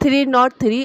303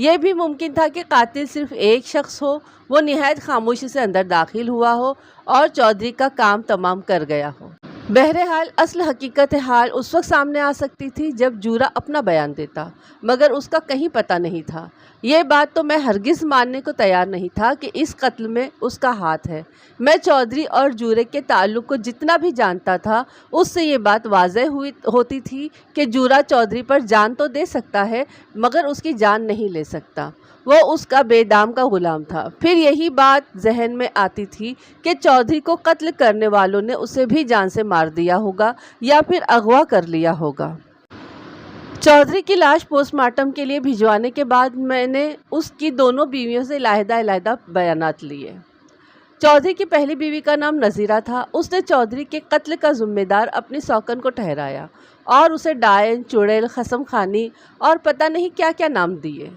یہ بھی ممکن تھا کہ قاتل صرف ایک شخص ہو، وہ نہایت خاموشی سے اندر داخل ہوا ہو اور چودھری کا کام تمام کر گیا ہو۔ بہرحال اصل حقیقت حال اس وقت سامنے آ سکتی تھی جب جورا اپنا بیان دیتا، مگر اس کا کہیں پتہ نہیں تھا۔ یہ بات تو میں ہرگز ماننے کو تیار نہیں تھا کہ اس قتل میں اس کا ہاتھ ہے۔ میں چودھری اور جورے کے تعلق کو جتنا بھی جانتا تھا، اس سے یہ بات واضح ہوتی تھی کہ جورا چودھری پر جان تو دے سکتا ہے مگر اس کی جان نہیں لے سکتا۔ وہ اس کا بے دام کا غلام تھا۔ پھر یہی بات ذہن میں آتی تھی کہ چودھری کو قتل کرنے والوں نے اسے بھی جان سے مار دیا ہوگا یا پھر اغوا کر لیا ہوگا۔ چودھری کی لاش پوسٹ مارٹم کے لیے بھجوانے کے بعد میں نے اس کی دونوں بیویوں سے علیحدہ بیانات لیے۔ چودھری کی پہلی بیوی کا نام نذیرہ تھا۔ اس نے چودھری کے قتل کا ذمہ دار اپنی سوکن کو ٹھہرایا اور اسے ڈائن، چڑیل، قسم خانی اور پتہ نہیں کیا کیا نام دیے۔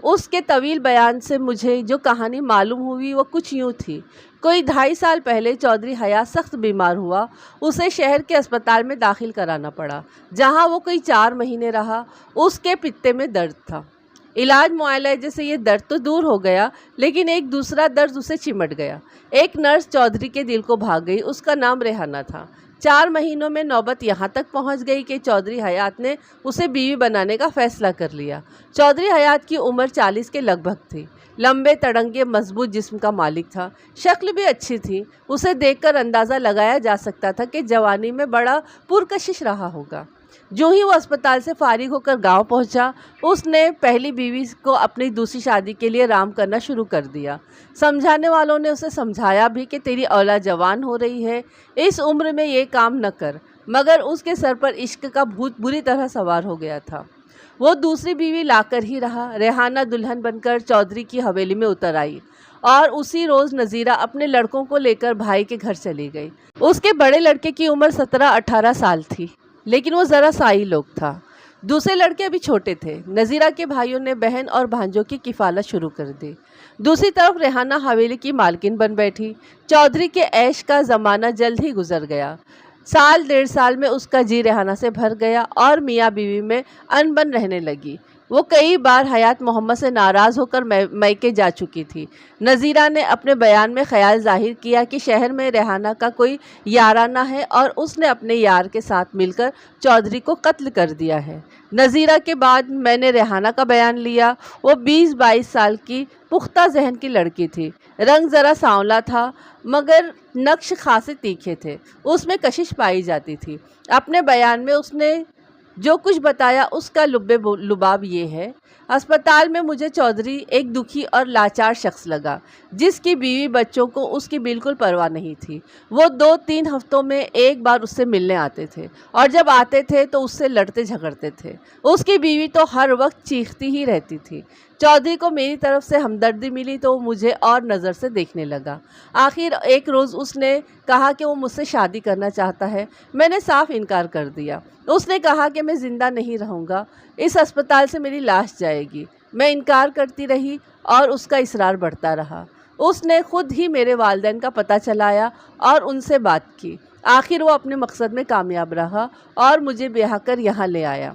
اس کے طویل بیان سے مجھے جو کہانی معلوم ہوئی وہ کچھ یوں تھی۔ کوئی 2.5 سال پہلے چودھری حیات سخت بیمار ہوا۔ اسے شہر کے اسپتال میں داخل کرانا پڑا، جہاں وہ کوئی 4 مہینے رہا۔ اس کے پتے میں درد تھا۔ علاج معالجے سے یہ درد تو دور ہو گیا، لیکن ایک دوسرا درد اسے چمٹ گیا۔ ایک نرس چودھری کے دل کو بھا گئی۔ اس کا نام ریحانہ تھا۔ 4 مہینوں میں نوبت یہاں تک پہنچ گئی کہ چودھری حیات نے اسے بیوی بنانے کا فیصلہ کر لیا۔ چودھری حیات کی عمر 40 کے لگ بھگ تھی۔ لمبے تڑنگے مضبوط جسم کا مالک تھا۔ شکل بھی اچھی تھی۔ اسے دیکھ کر اندازہ لگایا جا سکتا تھا کہ جوانی میں بڑا پرکشش رہا ہوگا۔ جو ہی وہ اسپتال سے فارغ ہو کر گاؤں پہنچا، اس نے پہلی بیوی کو اپنی دوسری شادی کے لیے رام کرنا شروع کر دیا۔ سمجھانے والوں نے اسے سمجھایا بھی کہ تیری اولاد جوان ہو رہی ہے، اس عمر میں یہ کام نہ کر، مگر اس کے سر پر عشق کا بھوت بری طرح سوار ہو گیا تھا۔ وہ دوسری بیوی لا کر ہی رہا۔ ریحانہ دلہن بن کر چودھری کی حویلی میں اتر آئی اور اسی روز نذیرہ اپنے لڑکوں کو لے کر بھائی کے گھر چلی گئی۔ اس کے بڑے لڑکے کی عمر 17-18 سال تھی، لیکن وہ ذرا سائی لوگ تھا۔ دوسرے لڑکے ابھی چھوٹے تھے۔ نذیرہ کے بھائیوں نے بہن اور بھانجوں کی کفالت شروع کر دی۔ دوسری طرف ریحانہ حویلی کی مالکن بن بیٹھی۔ چودھری کے عیش کا زمانہ جلد ہی گزر گیا۔ 1.5 سال میں اس کا جی ریحانہ سے بھر گیا اور میاں بیوی میں ان بن رہنے لگی۔ وہ کئی بار حیات محمد سے ناراض ہو کر میکے جا چکی تھی۔ نذیرہ نے اپنے بیان میں خیال ظاہر کیا کہ شہر میں ریحانہ کا کوئی یارانہ ہے اور اس نے اپنے یار کے ساتھ مل کر چودھری کو قتل کر دیا ہے۔ نذیرہ کے بعد میں نے ریحانہ کا بیان لیا۔ وہ 20-22 سال کی پختہ ذہن کی لڑکی تھی۔ رنگ ذرا سانولا تھا مگر نقش خاصے تیکھے تھے۔ اس میں کشش پائی جاتی تھی۔ اپنے بیان میں اس نے جو کچھ بتایا اس کا لباب یہ ہے: اسپتال میں مجھے چودھری ایک دکھی اور لاچار شخص لگا، جس کی بیوی بچوں کو اس کی بالکل پرواہ نہیں تھی۔ وہ 2-3 ہفتوں میں ایک بار اس سے ملنے آتے تھے اور جب آتے تھے تو اس سے لڑتے جھگڑتے تھے۔ اس کی بیوی تو ہر وقت چیختی ہی رہتی تھی۔ چودھری کو میری طرف سے ہمدردی ملی تو وہ مجھے اور نظر سے دیکھنے لگا۔ آخر ایک روز اس نے کہا کہ وہ مجھ سے شادی کرنا چاہتا ہے۔ میں نے صاف انکار کر دیا۔ اس نے کہا کہ میں زندہ نہیں رہوں گا، اس اسپتال سے میری لاش جائے گی۔ میں انکار کرتی رہی اور اس کا اصرار بڑھتا رہا۔ اس نے خود ہی میرے والدین کا پتہ چلایا اور ان سے بات کی۔ آخر وہ اپنے مقصد میں کامیاب رہا اور مجھے بیاہ کر یہاں لے آیا۔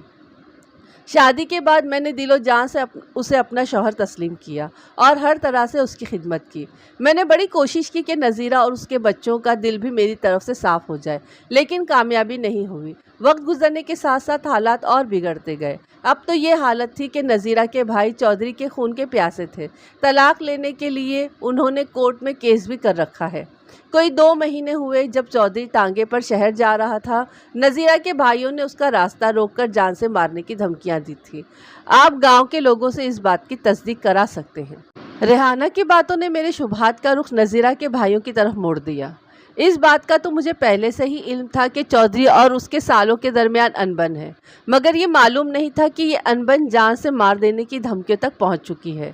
شادی کے بعد میں نے دل و جان سے اسے اپنا شوہر تسلیم کیا اور ہر طرح سے اس کی خدمت کی۔ میں نے بڑی کوشش کی کہ نذیرہ اور اس کے بچوں کا دل بھی میری طرف سے صاف ہو جائے، لیکن کامیابی نہیں ہوئی۔ وقت گزرنے کے ساتھ ساتھ حالات اور بگڑتے گئے۔ اب تو یہ حالت تھی کہ نذیرہ کے بھائی چودھری کے خون کے پیاسے تھے۔ طلاق لینے کے لیے انہوں نے کورٹ میں کیس بھی کر رکھا ہے۔ کوئی 2 مہینے ہوئے جب چودھری ٹانگے پر شہر جا رہا تھا، نذیرہ کے بھائیوں نے اس کا راستہ روک کر جان سے مارنے کی دھمکیاں دی تھیں۔ آپ گاؤں کے لوگوں سے اس بات کی تصدیق کرا سکتے ہیں۔ ریحانہ کی باتوں نے میرے شبہات کا رخ نذیرہ کے بھائیوں کی طرف موڑ دیا۔ اس بات کا تو مجھے پہلے سے ہی علم تھا کہ چودھری اور اس کے سالوں کے درمیان انبن ہے، مگر یہ معلوم نہیں تھا کہ یہ انبن جان سے مار دینے کی دھمکیوں تک پہنچ چکی ہے۔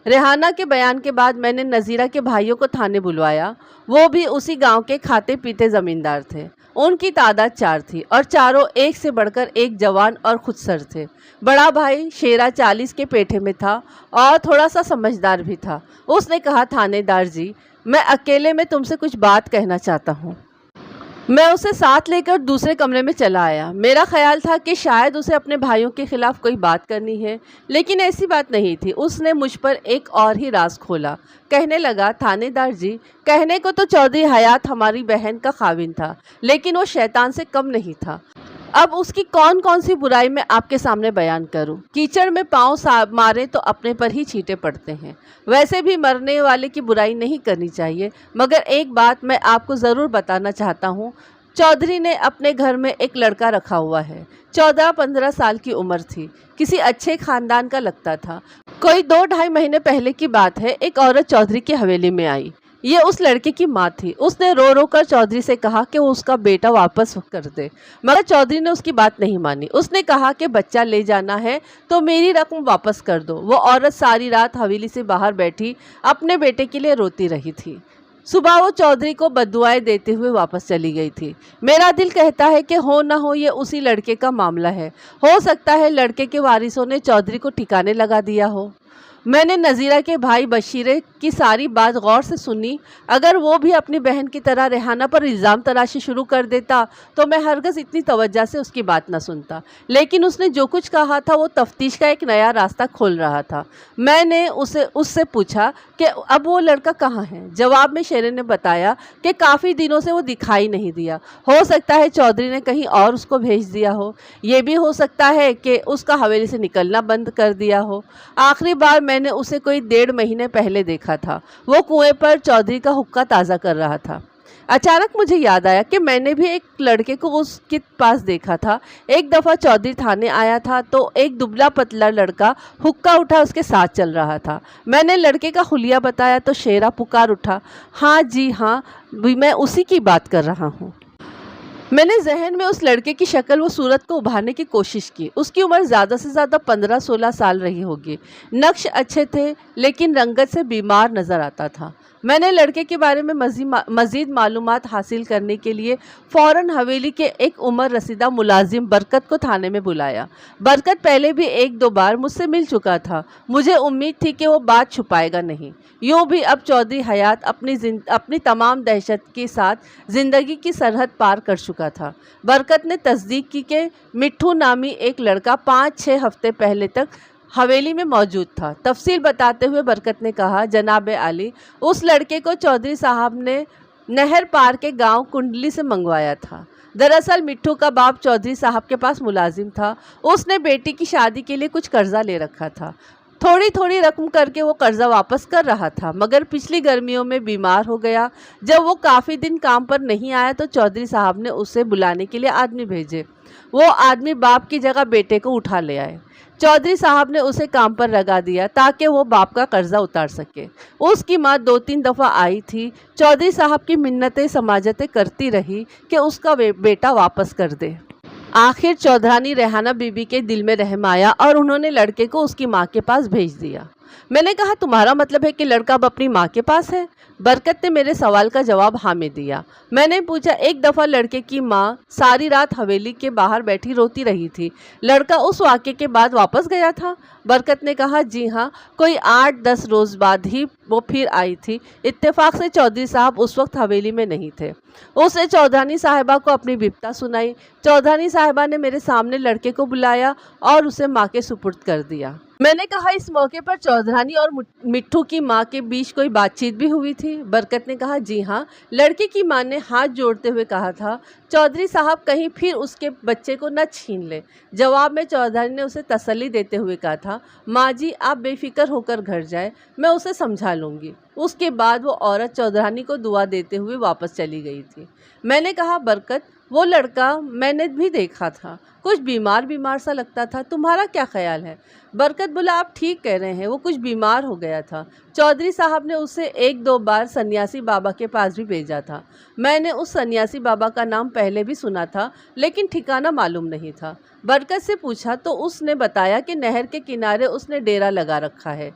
ریحانہ کے بیان کے بعد میں نے نذیرہ کے بھائیوں کو تھانے بلوایا۔ وہ بھی اسی گاؤں کے کھاتے پیتے زمیندار تھے۔ ان کی تعداد 4 تھی اور چاروں ایک سے بڑھ کر ایک جوان اور خودسر تھے۔ بڑا بھائی شیرا 40 کے پیٹھے میں تھا اور تھوڑا سا سمجھدار بھی تھا۔ اس نے کہا: تھانے دار جی، میں اکیلے میں تم سے کچھ بات کہنا چاہتا ہوں۔ میں اسے ساتھ لے کر دوسرے کمرے میں چلا آیا۔ میرا خیال تھا کہ شاید اسے اپنے بھائیوں کے خلاف کوئی بات کرنی ہے، لیکن ایسی بات نہیں تھی۔ اس نے مجھ پر ایک اور ہی راز کھولا۔ کہنے لگا، تھانے دار جی، کہنے کو تو چودھری حیات ہماری بہن کا خاوند تھا، لیکن وہ شیطان سے کم نہیں تھا۔ اب اس کی کون کون سی برائی میں آپ کے سامنے بیان کروں؟ کیچڑ میں پاؤں مارے تو اپنے پر ہی چھینٹے پڑتے ہیں۔ ویسے بھی مرنے والے کی برائی نہیں کرنی چاہیے، مگر ایک بات میں آپ کو ضرور بتانا چاہتا ہوں۔ چودھری نے اپنے گھر میں ایک لڑکا رکھا ہوا ہے۔ 14-15 سال کی عمر تھی، کسی اچھے خاندان کا لگتا تھا۔ کوئی 2-2.5 مہینے پہلے کی بات ہے، ایک عورت چودھری کی حویلی میں آئی۔ یہ اس لڑکے کی ماں تھی۔ اس نے رو رو کر چودھری سے کہا کہ وہ اس کا بیٹا واپس کر دے، مگر چودھری نے اس کی بات نہیں مانی۔ اس نے کہا کہ بچہ لے جانا ہے تو میری رقم واپس کر دو۔ وہ عورت ساری رات حویلی سے باہر بیٹھی اپنے بیٹے کے لیے روتی رہی تھی۔ صبح وہ چودھری کو بددعائیں دیتے ہوئے واپس چلی گئی تھی۔ میرا دل کہتا ہے کہ ہو نہ ہو یہ اسی لڑکے کا معاملہ ہے۔ ہو سکتا ہے لڑکے کے وارثوں نے چودھری کو ٹھکانے لگا دیا ہو۔ میں نے نذیرہ کے بھائی بشیرے کی ساری بات غور سے سنی۔ اگر وہ بھی اپنی بہن کی طرح ریحانہ پر الزام تراشی شروع کر دیتا تو میں ہرگز اتنی توجہ سے اس کی بات نہ سنتا، لیکن اس نے جو کچھ کہا تھا وہ تفتیش کا ایک نیا راستہ کھول رہا تھا۔ میں نے اس سے پوچھا کہ اب وہ لڑکا کہاں ہے؟ جواب میں شیرے نے بتایا کہ کافی دنوں سے وہ دکھائی نہیں دیا۔ ہو سکتا ہے چودھری نے کہیں اور اس کو بھیج دیا ہو، یہ بھی ہو سکتا ہے کہ اس کا حویلی سے نکلنا بند کر دیا ہو۔ آخری بار میں نے اسے کوئی 1.5 مہینے پہلے دیکھا تھا، وہ کنویں پر چودھری کا حقہ تازہ کر رہا تھا۔ اچانک مجھے یاد آیا کہ میں نے بھی ایک لڑکے کو اس کے پاس دیکھا تھا۔ ایک دفعہ چودھری تھانے آیا تھا تو ایک دبلا پتلا لڑکا حقہ اٹھا اس کے ساتھ چل رہا تھا۔ میں نے لڑکے کا حلیہ بتایا تو شیرا پکار اٹھا، ہاں جی ہاں، میں اسی کی بات کر رہا ہوں۔ میں نے ذہن میں اس لڑکے کی شکل و صورت کو ابھارنے کی کوشش کی۔ اس کی عمر زیادہ سے زیادہ 15-16 سال رہی ہوگی۔ نقش اچھے تھے، لیکن رنگت سے بیمار نظر آتا تھا۔ میں نے لڑکے کے بارے میں مزید معلومات حاصل کرنے کے لیے فوراً حویلی کے ایک عمر رسیدہ ملازم برکت کو تھانے میں بلایا۔ برکت پہلے بھی 1-2 بار مجھ سے مل چکا تھا۔ مجھے امید تھی کہ وہ بات چھپائے گا نہیں۔ یوں بھی اب چودھری حیات اپنی تمام دہشت کے ساتھ زندگی کی سرحد پار کر چکا تھا۔ برکت نے تصدیق کی کہ مٹھو نامی ایک لڑکا 5-6 ہفتے پہلے تک حویلی میں موجود تھا۔ تفصیل بتاتے ہوئے برکت نے کہا، جناب عالی، اس لڑکے کو چودھری صاحب نے نہر پار کے گاؤں کنڈلی سے منگوایا تھا۔ دراصل مٹھو کا باپ چودھری صاحب کے پاس ملازم تھا۔ اس نے بیٹی کی شادی کے لیے کچھ قرضہ لے رکھا تھا۔ تھوڑی تھوڑی رقم کر کے وہ قرضہ واپس کر رہا تھا، مگر پچھلی گرمیوں میں بیمار ہو گیا۔ جب وہ کافی دن کام پر نہیں آیا تو چودھری صاحب نے اسے بلانے کے لیے آدمی بھیجے۔ وہ آدمی باپ کی جگہ بیٹے کو اٹھا لے آئے۔ چودھری صاحب نے اسے کام پر لگا دیا تاکہ وہ باپ کا قرضہ اتار سکے۔ اس کی ماں 2-3 دفعہ آئی تھی۔ چودھری صاحب کی منتیں سماجتیں کرتی رہی کہ اس کا بیٹا واپس کر دے۔ آخر چودھرانی ریحانہ بی بی کے دل میں رحم آیا اور انہوں نے لڑکے کو اس کی ماں کے پاس بھیج دیا۔ میں نے کہا، تمہارا مطلب ہے کہ لڑکا اب اپنی ماں کے پاس ہے؟ برکت نے میرے سوال کا جواب ہاں میں دیا۔ میں نے پوچھا، ایک دفعہ لڑکے کی ماں ساری رات حویلی کے باہر بیٹھی روتی رہی تھی، لڑکا اس واقعے کے بعد واپس گیا تھا؟ برکت نے کہا، جی ہاں، کوئی 8-10 روز بعد ہی وہ پھر آئی تھی۔ اتفاق سے چودھری صاحب اس وقت حویلی میں نہیں تھے۔ اس نے چودھرانی صاحبہ کو اپنی بپتا سنائی۔ چودھرانی صاحبہ نے میرے سامنے لڑکے کو بلایا اور اسے ماں کے سپرد کر دیا۔ میں نے کہا، اس موقع پر چودھرانی اور مٹھو کی ماں کے بیچ کوئی بات چیت بھی ہوئی تھی؟ برکت نے کہا، جی ہاں۔ لڑکے کی ماں نے ہاتھ جوڑتے ہوئے کہا تھا، چودھری صاحب کہیں پھر اس کے بچے کو نہ چھین لے۔ جواب میں چودھرانی نے اسے تسلی دیتے ہوئے کہا تھا، ماں جی آپ بے فکر ہو کر گھر جائیں، میں اسے سمجھا لوں گی۔ اس کے بعد وہ عورت چودھرانی کو دعا دیتے ہوئے واپس چلی گئی تھی۔ میں نے کہا، برکت، وہ لڑکا میں نے بھی دیکھا تھا، کچھ بیمار سا لگتا تھا، تمہارا کیا خیال ہے؟ برکت بولا، آپ ٹھیک کہہ رہے ہیں، وہ کچھ بیمار ہو گیا تھا۔ چودھری صاحب نے اسے 1-2 بار سنیاسی بابا کے پاس بھی بھیجا تھا۔ میں نے اس سنیاسی بابا کا نام پہلے بھی سنا تھا، لیکن ٹھکانہ معلوم نہیں تھا۔ برکت سے پوچھا تو اس نے بتایا کہ نہر کے کنارے اس نے ڈیرا لگا رکھا ہے۔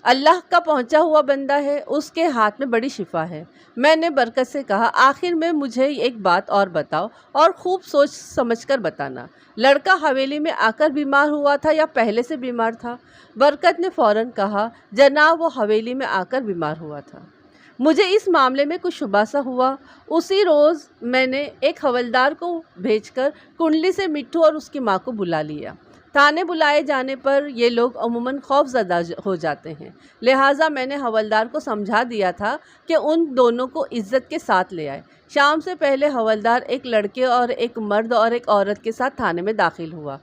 اللہ کا پہنچا ہوا بندہ ہے، اس کے ہاتھ میں بڑی شفا ہے۔ میں نے برکت سے کہا، آخر میں مجھے ایک بات اور بتاؤ اور خوب سوچ سمجھ کر بتانا، لڑکا حویلی میں آ کر بیمار ہوا تھا یا پہلے سے بیمار تھا؟ برکت نے فوراً کہا، جناب وہ حویلی میں آ کر بیمار ہوا تھا۔ مجھے اس معاملے میں کچھ شبہ سا ہوا۔ اسی روز میں نے ایک حوالدار کو بھیج کر کنڈلی سے مٹھو اور اس کی ماں کو بلا لیا۔ تھانے بلائے جانے پر یہ لوگ عموماً خوف زدہ ہو جاتے ہیں، لہٰذا میں نے حوالدار کو سمجھا دیا تھا کہ ان دونوں کو عزت کے ساتھ لے آئے۔ شام سے پہلے حوالدار ایک لڑکے اور ایک مرد اور ایک عورت کے ساتھ تھانے میں داخل ہوا۔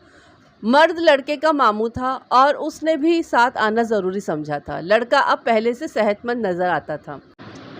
مرد لڑکے کا ماموں تھا اور اس نے بھی ساتھ آنا ضروری سمجھا تھا۔ لڑکا اب پہلے سے صحت مند نظر آتا تھا،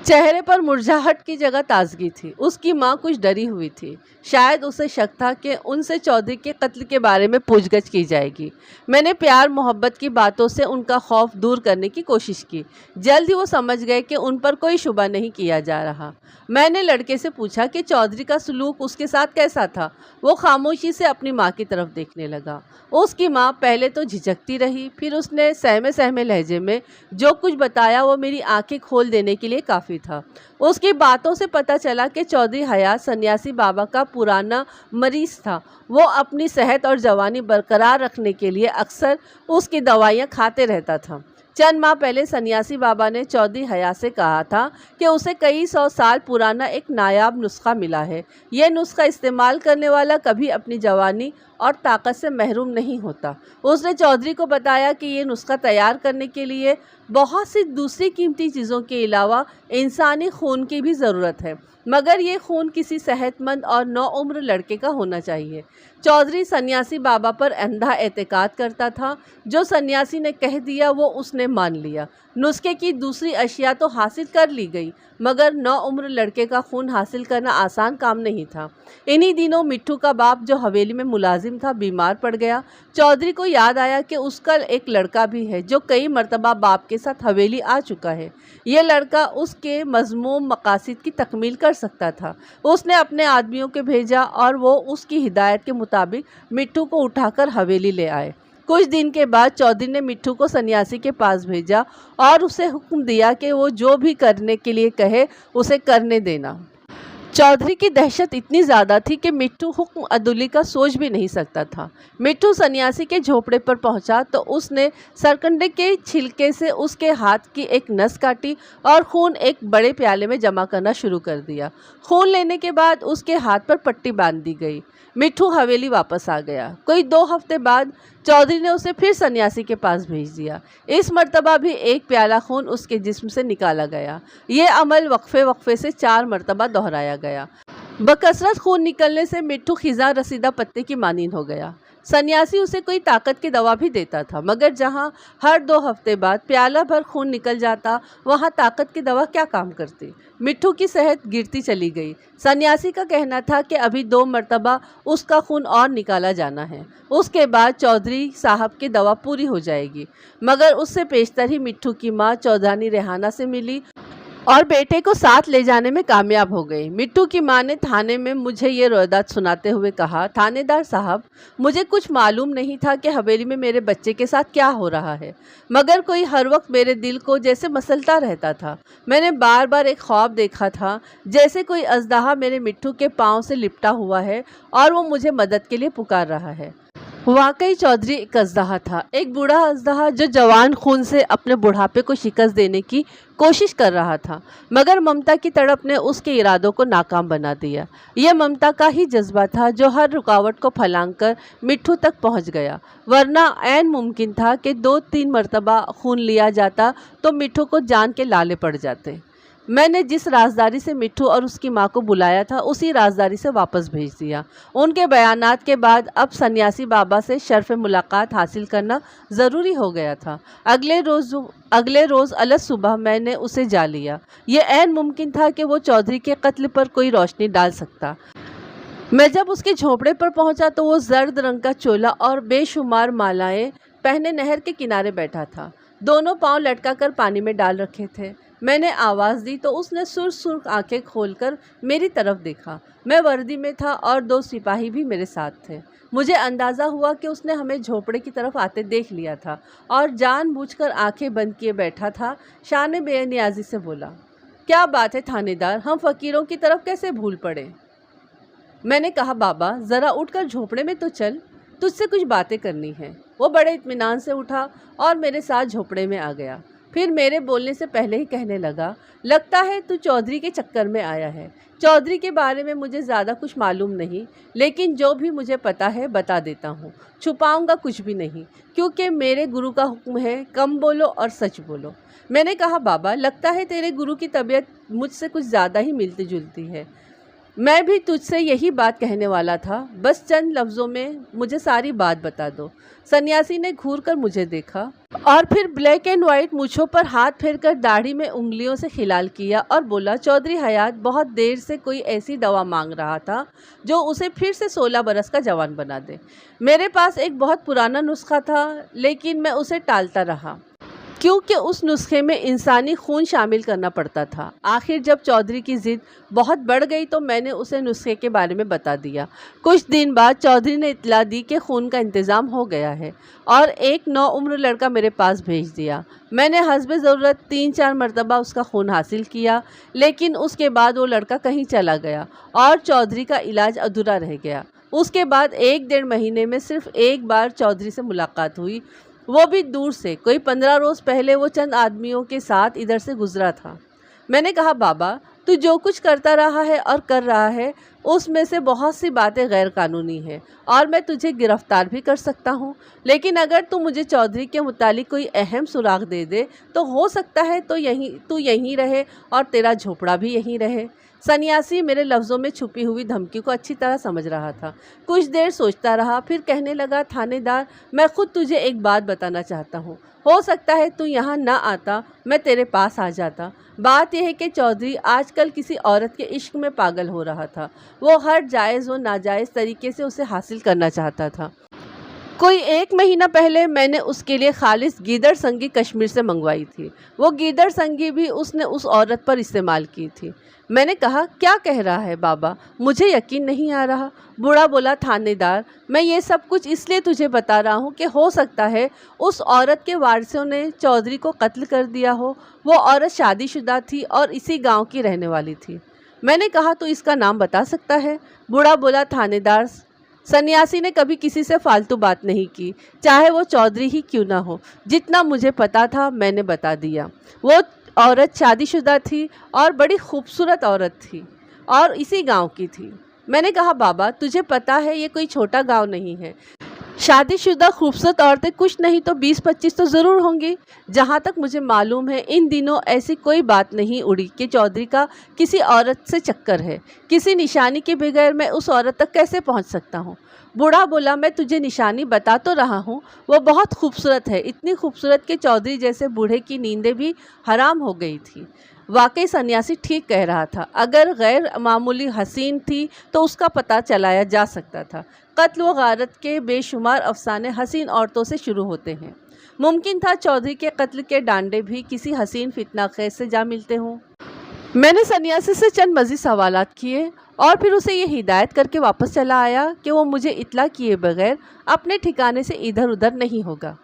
چہرے پر مرجھاہٹ کی جگہ تازگی تھی۔ اس کی ماں کچھ ڈری ہوئی تھی، شاید اسے شک تھا کہ ان سے چودھری کے قتل کے بارے میں پوچھ گچھ کی جائے گی۔ میں نے پیار محبت کی باتوں سے ان کا خوف دور کرنے کی کوشش کی۔ جلد ہی وہ سمجھ گئے کہ ان پر کوئی شبہ نہیں کیا جا رہا۔ میں نے لڑکے سے پوچھا کہ چودھری کا سلوک اس کے ساتھ کیسا تھا۔ وہ خاموشی سے اپنی ماں کی طرف دیکھنے لگا۔ اس کی ماں پہلے تو جھجکتی رہی، پھر اس نے سہمے سہمے لہجے میں جو کچھ بتایا وہ میری آنکھیں کھول دینے کے لیے کافی تھا۔ اس کی باتوں سے پتہ چلا کہ چودھری حیات سنیاسی بابا کا پرانا مریض تھا۔ وہ اپنی صحت اور جوانی برقرار رکھنے کے لیے اکثر اس کی دوائیاں کھاتے رہتا تھا۔ چند ماہ پہلے سنیاسی بابا نے چودھری حیات سے کہا تھا کہ اسے کئی 100 سال پرانا ایک نایاب نسخہ ملا ہے۔ یہ نسخہ استعمال کرنے والا کبھی اپنی جوانی اور طاقت سے محروم نہیں ہوتا۔ اس نے چودھری کو بتایا کہ یہ نسخہ تیار کرنے کے لیے بہت سی دوسری قیمتی چیزوں کے علاوہ انسانی خون کی بھی ضرورت ہے، مگر یہ خون کسی صحت مند اور نوعمر لڑکے کا ہونا چاہیے۔ چودھری سنیاسی بابا پر اندھا اعتقاد کرتا تھا۔ جو سنیاسی نے کہہ دیا وہ اس نے مان لیا۔ نسخے کی دوسری اشیاء تو حاصل کر لی گئی، مگر نوعمر لڑکے کا خون حاصل کرنا آسان کام نہیں تھا۔ انہی دنوں مٹھو کا باپ جو حویلی میں ملازم تھا بیمار پڑ گیا۔ چودھری کو یاد آیا کہ اس کا ایک لڑکا بھی ہے جو کئی مرتبہ باپ کے ساتھ حویلی آ چکا ہے۔ یہ لڑکا اس کے مذموم مقاصد کی تکمیل کر سکتا تھا۔ اس نے اپنے آدمیوں کو بھیجا اور وہ اس کی ہدایت کے مطابق مٹھو کو اٹھا کر حویلی لے آئے۔ کچھ دن کے بعد چودھری نے مٹھو کو سنیاسی کے پاس بھیجا اور اسے حکم دیا کہ وہ جو بھی کرنے کے لیے کہے اسے کرنے دینا۔ چودھری کی دہشت اتنی زیادہ تھی کہ مٹھو حکم عدولی کا سوچ بھی نہیں سکتا تھا۔ مٹھو سنیاسی کے جھونپڑے پر پہنچا تو اس نے سرکنڈے کے چھلکے سے اس کے ہاتھ کی ایک نس کاٹی اور خون ایک بڑے پیالے میں جمع کرنا شروع کر دیا۔ خون لینے کے بعد اس کے ہاتھ پر پٹی باندھ دی گئی۔ مٹھو حویلی واپس آ گیا۔ کوئی 2 ہفتے بعد چودھری نے اسے پھر سنیاسی کے پاس بھیج دیا۔ اس مرتبہ بھی ایک پیالہ خون اس کے جسم سے نکالا گیا۔ یہ عمل وقفے وقفے سے 4 مرتبہ دہرایا گیا۔ بکثرت خون نکلنے سے مٹھو خزاں رسیدہ پتے کی مانند ہو گیا۔ سنیاسی اسے کوئی طاقت کی دوا بھی دیتا تھا، مگر جہاں ہر 2 ہفتے بعد پیالہ بھر خون نکل جاتا وہاں طاقت کی دوا کیا کام کرتی۔ مٹھو کی صحت گرتی چلی گئی۔ سنیاسی کا کہنا تھا کہ ابھی 2 مرتبہ اس کا خون اور نکالا جانا ہے، اس کے بعد چودھری صاحب کی دوا پوری ہو جائے گی۔ مگر اس سے پیشتر ہی مٹھو کی ماں چودھرانی ریحانہ سے ملی اور بیٹے کو ساتھ لے جانے میں کامیاب ہو گئی۔ مٹھو کی ماں نے تھانے میں مجھے یہ رویداد سناتے ہوئے کہا، تھانے دار صاحب، مجھے کچھ معلوم نہیں تھا کہ حویلی میں میرے بچے کے ساتھ کیا ہو رہا ہے، مگر کوئی ہر وقت میرے دل کو جیسے مسلتا رہتا تھا۔ میں نے بار بار ایک خواب دیکھا تھا، جیسے کوئی اژدہا میرے مٹھو کے پاؤں سے لپٹا ہوا ہے اور وہ مجھے مدد کے لیے پکار رہا ہے۔ واقعی چودھری ایک اژدہا تھا، ایک بوڑھا اژدہا جو جوان خون سے اپنے بڑھاپے کو شکست دینے کی کوشش کر رہا تھا، مگر ممتا کی تڑپ نے اس کے ارادوں کو ناکام بنا دیا۔ یہ ممتا کا ہی جذبہ تھا جو ہر رکاوٹ کو پھلانگ کر مٹھو تک پہنچ گیا، ورنہ عین ممکن تھا کہ 2-3 مرتبہ خون لیا جاتا تو مٹھو کو جان کے لالے پڑ جاتے۔ میں نے جس رازداری سے مٹھو اور اس کی ماں کو بلایا تھا اسی رازداری سے واپس بھیج دیا۔ ان کے بیانات کے بعد اب سنیاسی بابا سے شرف ملاقات حاصل کرنا ضروری ہو گیا تھا۔ اگلے روز الگ صبح میں نے اسے جا لیا۔ یہ عین ممکن تھا کہ وہ چودھری کے قتل پر کوئی روشنی ڈال سکتا۔ میں جب اس کے جھونپڑے پر پہنچا تو وہ زرد رنگ کا چولا اور بے شمار مالائیں پہنے نہر کے کنارے بیٹھا تھا، دونوں پاؤں لٹکا کر پانی میں ڈال رکھے تھے۔ میں نے آواز دی تو اس نے سرخ آنکھیں کھول کر میری طرف دیکھا۔ میں وردی میں تھا اور 2 سپاہی بھی میرے ساتھ تھے۔ مجھے اندازہ ہوا کہ اس نے ہمیں جھونپڑے کی طرف آتے دیکھ لیا تھا اور جان بوجھ کر آنکھیں بند کیے بیٹھا تھا۔ شان بے نیازی سے بولا، کیا بات ہے تھانے دار، ہم فقیروں کی طرف کیسے بھول پڑے؟ میں نے کہا، بابا ذرا اٹھ کر جھونپڑے میں تو چل، تجھ سے کچھ باتیں کرنی ہیں۔ وہ بڑے اطمینان سے اٹھا اور میرے ساتھ جھونپڑے میں آ گیا۔ پھر میرے بولنے سے پہلے ہی کہنے لگا، لگتا ہے تو چودھری کے چکر میں آیا ہے۔ چودھری کے بارے میں مجھے زیادہ کچھ معلوم نہیں، لیکن جو بھی مجھے پتا ہے بتا دیتا ہوں، چھپاؤں گا کچھ بھی نہیں، کیونکہ میرے گرو کا حکم ہے کم بولو اور سچ بولو۔ میں نے کہا، بابا لگتا ہے تیرے گرو کی طبیعت مجھ سے کچھ زیادہ ہی ملتی جلتی ہے۔ میں بھی تجھ سے یہی بات کہنے والا تھا، بس چند لفظوں میں مجھے ساری بات بتا دو۔ سنیاسی نے گھور کر مجھے دیکھا اور پھر بلیک اینڈ وائٹ مونچھوں پر ہاتھ پھیر کر داڑھی میں انگلیوں سے خلال کیا اور بولا، چودھری حیات بہت دیر سے کوئی ایسی دوا مانگ رہا تھا جو اسے پھر سے 16 برس کا جوان بنا دے۔ میرے پاس ایک بہت پرانا نسخہ تھا، لیکن میں اسے ٹالتا رہا کیونکہ اس نسخے میں انسانی خون شامل کرنا پڑتا تھا۔ آخر جب چودھری کی ضد بہت بڑھ گئی تو میں نے اسے نسخے کے بارے میں بتا دیا۔ کچھ دن بعد چودھری نے اطلاع دی کہ خون کا انتظام ہو گیا ہے اور ایک نوعمر لڑکا میرے پاس بھیج دیا۔ میں نے حسب ضرورت 3-4 مرتبہ اس کا خون حاصل کیا، لیکن اس کے بعد وہ لڑکا کہیں چلا گیا اور چودھری کا علاج ادھورا رہ گیا۔ اس کے بعد 1-1.5 مہینے میں صرف ایک بار چودھری سے ملاقات ہوئی، وہ بھی دور سے، کوئی 15 روز پہلے وہ چند آدمیوں کے ساتھ ادھر سے گزرا تھا۔ میں نے کہا، بابا تو جو کچھ کرتا رہا ہے اور کر رہا ہے اس میں سے بہت سی باتیں غیر قانونی ہیں اور میں تجھے گرفتار بھی کر سکتا ہوں، لیکن اگر تو مجھے چودھری کے متعلق کوئی اہم سراغ دے دے تو ہو سکتا ہے تو یہیں رہے اور تیرا جھوپڑا بھی یہیں رہے۔ سنیاسی میرے لفظوں میں چھپی ہوئی دھمکی کو اچھی طرح سمجھ رہا تھا۔ کچھ دیر سوچتا رہا، پھر کہنے لگا، تھانے دار میں خود تجھے ایک بات بتانا چاہتا ہوں، ہو سکتا ہے تو یہاں نہ آتا، میں تیرے پاس آ جاتا۔ بات یہ ہے کہ چودھری آج کل کسی عورت کے عشق میں پاگل ہو رہا تھا، وہ ہر جائز و ناجائز طریقے سے اسے حاصل کرنا چاہتا تھا۔ کوئی 1 مہینہ پہلے میں نے اس کے لیے خالص گیدڑ سنگی کشمیر سے منگوائی تھی، وہ گیدڑ سنگی بھی اس نے اس عورت پر استعمال کی تھی۔ میں نے کہا، کیا کہہ رہا ہے بابا، مجھے یقین نہیں آ رہا۔ بوڑھا بولا، تھانے دار میں یہ سب کچھ اس لیے تجھے بتا رہا ہوں کہ ہو سکتا ہے اس عورت کے وارثوں نے چودھری کو قتل کر دیا ہو۔ وہ عورت شادی شدہ تھی اور اسی گاؤں کی رہنے والی تھی۔ میں نے کہا، تو اس کا نام بتا سکتا ہے؟ بوڑھا بولا، تھانے دار سنیاسی نے کبھی کسی سے فالتو بات نہیں کی، چاہے وہ چودھری ہی کیوں نہ ہو۔ جتنا مجھے پتا تھا میں نے بتا دیا۔ وہ عورت شادی شدہ تھی اور بڑی خوبصورت عورت تھی اور اسی گاؤں کی تھی۔ میں نے کہا، بابا تجھے پتا ہے یہ کوئی چھوٹا گاؤں نہیں ہے، شادی شدہ خوبصورت عورتیں کچھ نہیں تو 20-25 تو ضرور ہوں گی۔ جہاں تک مجھے معلوم ہے ان دنوں ایسی کوئی بات نہیں اڑی کہ چودھری کا کسی عورت سے چکر ہے۔ کسی نشانی کے بغیر میں اس عورت تک کیسے پہنچ سکتا ہوں؟ بوڑھا بولا، میں تجھے نشانی بتا تو رہا ہوں، وہ بہت خوبصورت ہے، اتنی خوبصورت کہ چودھری جیسے بوڑھے کی نیندیں بھی حرام ہو گئی تھی۔ واقعی سنیاسی ٹھیک کہہ رہا تھا، اگر غیر معمولی حسین تھی تو اس کا پتہ چلایا جا سکتا تھا۔ قتل و غارت کے بے شمار افسانے حسین عورتوں سے شروع ہوتے ہیں، ممکن تھا چودھری کے قتل کے ڈانڈے بھی کسی حسین فتنہ خیز سے جا ملتے ہوں۔ میں نے سنیاسی سے چند مزید سوالات کیے اور پھر اسے یہ ہدایت کر کے واپس چلا آیا کہ وہ مجھے اطلاع کیے بغیر اپنے ٹھکانے سے ادھر ادھر نہیں ہوگا۔